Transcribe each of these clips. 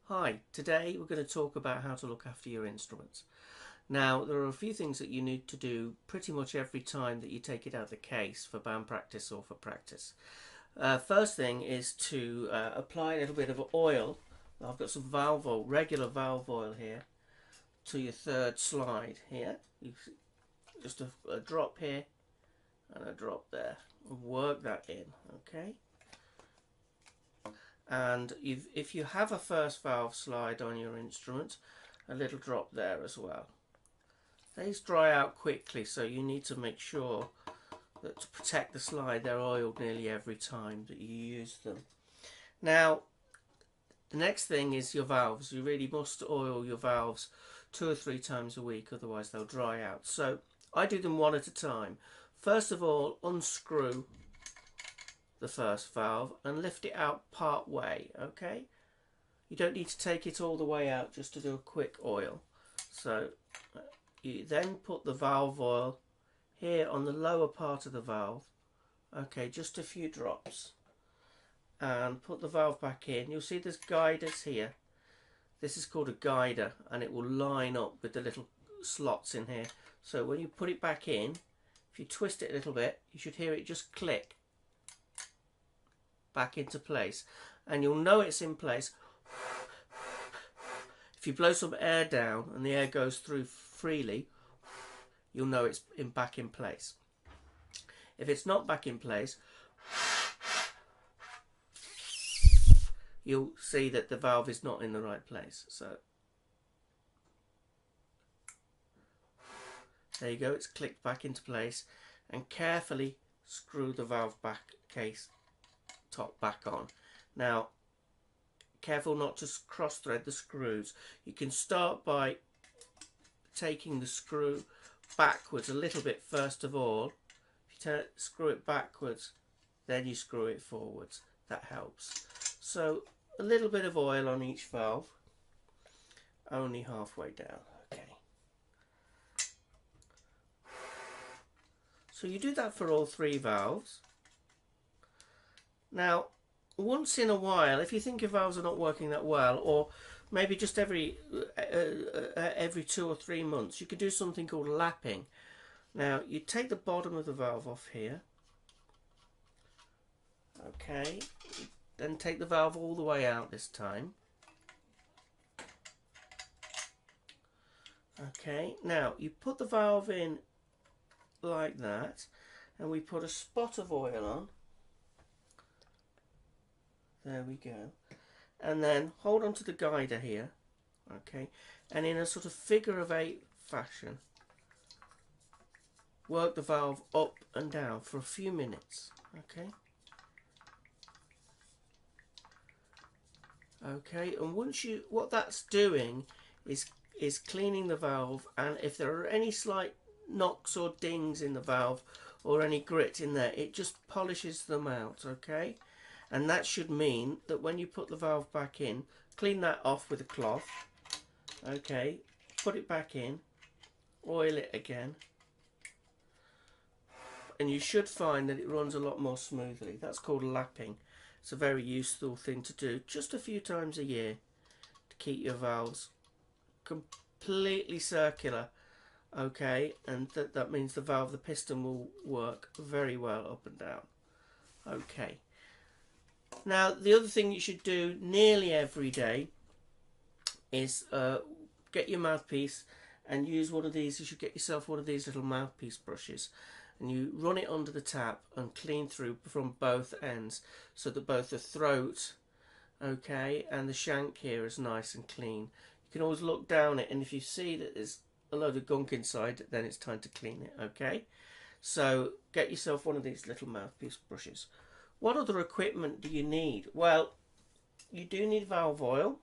Hi, today we're going to talk about how to look after your instruments. Now, there are a few things that you need to do pretty much every time that you take it out of the case for band practice or for practice. First thing is to apply a little bit of oil. I've got some valve oil, regular valve oil here, to your third slide here. Just a drop here and a drop there. Work that in, okay? And if you have a first valve slide on your instrument, a little drop there as well. These dry out quickly, so you need to make sure that to protect the slide they're oiled nearly every time that you use them. Now the next thing is your valves. You really must oil your valves 2 or 3 times a week, otherwise they'll dry out. So I do them one at a time. First of all, unscrew the first valve and lift it out part way, okay? You don't need to take it all the way out just to do a quick oil. So you then put the valve oil here on the lower part of the valve, okay, just a few drops, and put the valve back in. You'll see there's guiders here. This is called a guider, and it will line up with the little slots in here. So when you put it back in, if you twist it a little bit, you should hear it just click back into place, and you'll know it's in place if you blow some air down and the air goes through freely. You'll know it's back in place. If it's not back in place, you'll see that the valve is not in the right place. So there you go, it's clicked back into place, and carefully screw the valve back case top back on. Now careful not to cross thread the screws. You can start by taking the screw backwards a little bit first of all. If you screw it backwards, then you screw it forwards. That helps. So a little bit of oil on each valve, only halfway down. Okay. So you do that for all 3 valves. Now, once in a while, if you think your valves are not working that well, or maybe just every 2 or 3 months, you could do something called lapping. Now, you take the bottom of the valve off here, okay, then take the valve all the way out this time. Okay, now you put the valve in like that, and we put a spot of oil on. There we go. And then hold on to the guider here, okay, and in a sort of figure of 8 fashion, work the valve up and down for a few minutes, okay. Okay, and once you, what that's doing is cleaning the valve, and if there are any slight knocks or dings in the valve or any grit in there, it just polishes them out, okay. And that should mean that when you put the valve back in, clean that off with a cloth, okay, put it back in, oil it again, and you should find that it runs a lot more smoothly. That's called lapping. It's a very useful thing to do just a few times a year to keep your valves completely circular, okay, and that means the piston will work very well up and down, okay. Now the other thing you should do nearly every day is get your mouthpiece and use one of these. You should get yourself one of these little mouthpiece brushes, and you run it under the tap and clean through from both ends, so that both the throat, okay, and the shank here is nice and clean. You can always look down it, and if you see that there's a load of gunk inside, then it's time to clean it, okay. So get yourself one of these little mouthpiece brushes. What other equipment do you need? Well, you do need valve oil,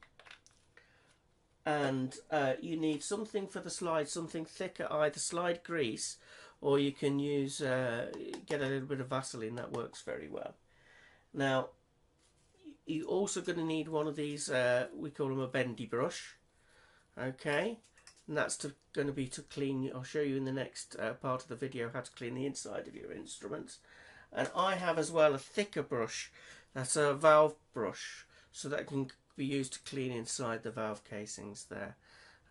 and you need something for the slide, something thicker, either slide grease, or you can use get a little bit of Vaseline. That works very well. Now you're also going to need one of these, we call them a bendy brush, okay, and that's going to be to clean. I'll show you in the next part of the video how to clean the inside of your instruments. And I have as well a thicker brush, that's a valve brush, so that can be used to clean inside the valve casings there.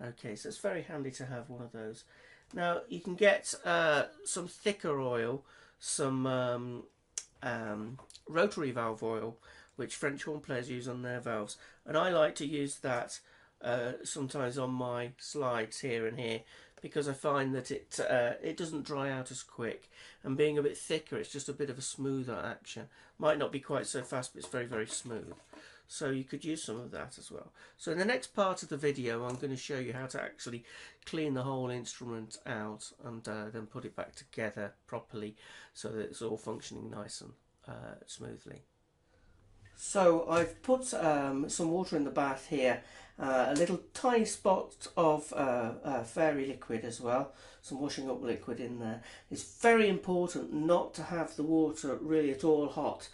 Okay, so it's very handy to have one of those. Now you can get some thicker oil, some rotary valve oil, which French horn players use on their valves, and I like to use that sometimes on my slides here and here, because I find that it doesn't dry out as quick, and being a bit thicker, it's just a bit of a smoother action. Might not be quite so fast, but it's very, very smooth. So you could use some of that as well. So in the next part of the video, I'm going to show you how to actually clean the whole instrument out and then put it back together properly so that it's all functioning nice and smoothly. So I've put some water in the bath here, a little tiny spot of fairy liquid as well, some washing up liquid in there. It's very important not to have the water really at all hot.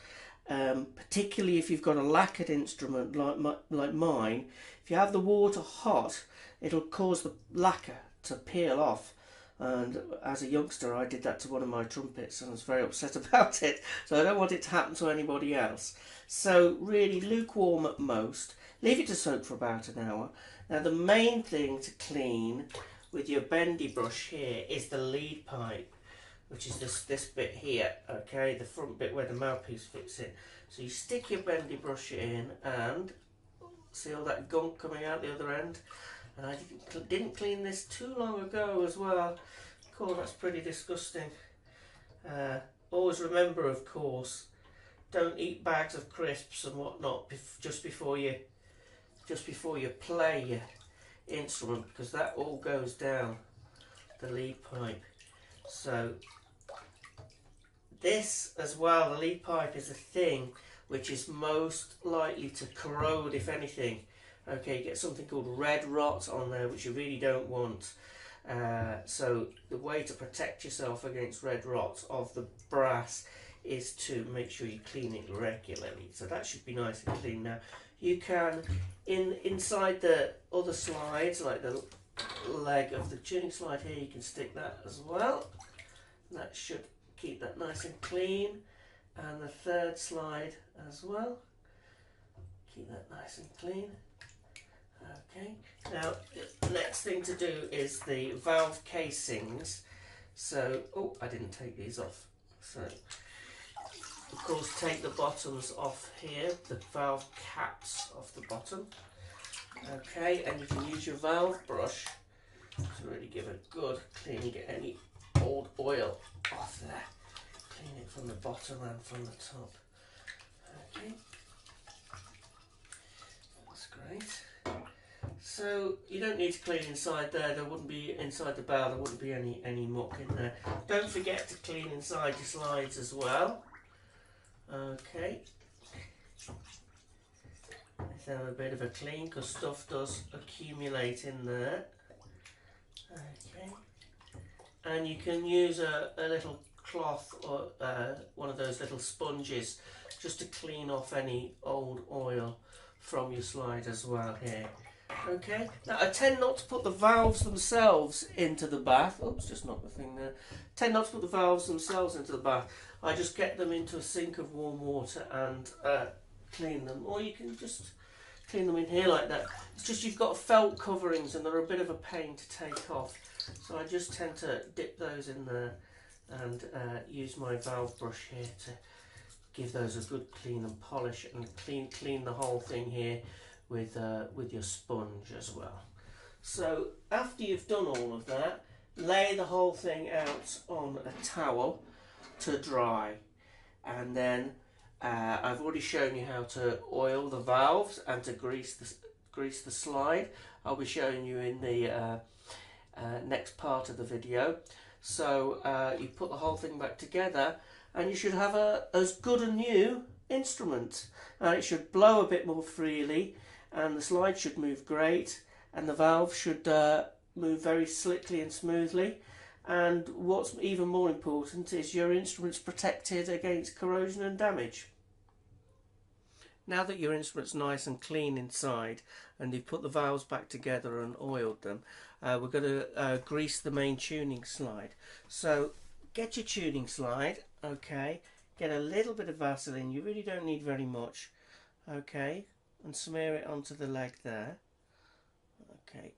Particularly if you've got a lacquered instrument like mine. If you have the water hot, it'll cause the lacquer to peel off, and as a youngster I did that to one of my trumpets and I was very upset about it, so I don't want it to happen to anybody else. So really lukewarm at most, leave it to soak for about an hour. Now the main thing to clean with your bendy brush here is the lead pipe, which is this bit here, okay, the front bit where the mouthpiece fits in. So you stick your bendy brush in and see all that gunk coming out the other end. And I didn't clean this too long ago as well. Cool, that's pretty disgusting. Always remember, of course, don't eat bags of crisps and whatnot just before you play your instrument, because that all goes down the lead pipe. So this as well, the lead pipe is a thing which is most likely to corrode, if anything. Okay, you get something called red rot on there, which you really don't want. So the way to protect yourself against red rot of the brass is to make sure you clean it regularly. So that should be nice and clean. Now you can, inside the other slides, like the leg of the tuning slide here, you can stick that as well. That should keep that nice and clean, and the third slide as well, keep that nice and clean. Okay, now the next thing to do is the valve casings. So, oh, I didn't take these off. So, of course, take the bottoms off here, the valve caps off the bottom. Okay, and you can use your valve brush to really give a good clean, get any old oil off there. Clean it from the bottom and from the top. Okay, that's great. So you don't need to clean inside there. There wouldn't be, inside the bow, there wouldn't be any muck in there. Don't forget to clean inside your slides as well. Okay, let's have a bit of a clean, because stuff does accumulate in there. Okay, and you can use a little cloth or one of those little sponges just to clean off any old oil from your slide as well here. Okay, now I tend not to put the valves themselves into the bath. Oops, just knocked the thing there. Tend not to put the valves themselves into the bath. I just get them into a sink of warm water and clean them, or you can just clean them in here like that. It's just you've got felt coverings and they're a bit of a pain to take off, so I just tend to dip those in there and use my valve brush here to give those a good clean and polish, and clean the whole thing here with your sponge as well. So after you've done all of that, lay the whole thing out on a towel to dry, and then I've already shown you how to oil the valves and to grease the slide. I'll be showing you in the next part of the video. So you put the whole thing back together and you should have as good a new instrument. It should blow a bit more freely, and the slide should move great, and the valve should move very slickly and smoothly. And what's even more important is your instrument's protected against corrosion and damage. Now that your instrument's nice and clean inside and you've put the valves back together and oiled them, we're going to grease the main tuning slide. So get your tuning slide, okay, get a little bit of Vaseline, you really don't need very much, okay, and smear it onto the leg there. Okay,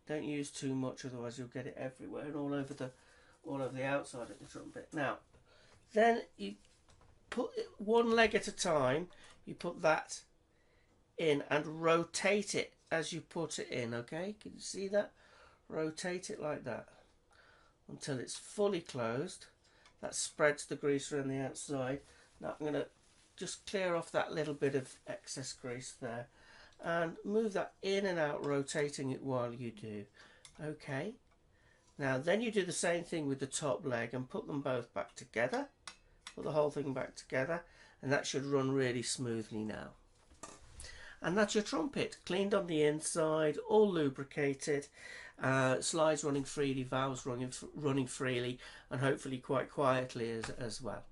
don't use too much, otherwise you'll get it everywhere and all over the outside of the trumpet. Now, then you put it one leg at a time. You put that in and rotate it as you put it in. Okay, can you see that? Rotate it like that until it's fully closed. That spreads the grease around the outside. Now I'm going to just clear off that little bit of excess grease there and move that in and out, rotating it while you do. Okay, now then you do the same thing with the top leg and put them both back together. Put the whole thing back together, and that should run really smoothly now. And that's your trumpet, cleaned on the inside, all lubricated, slides running freely, valves running freely, and hopefully quite quietly as well.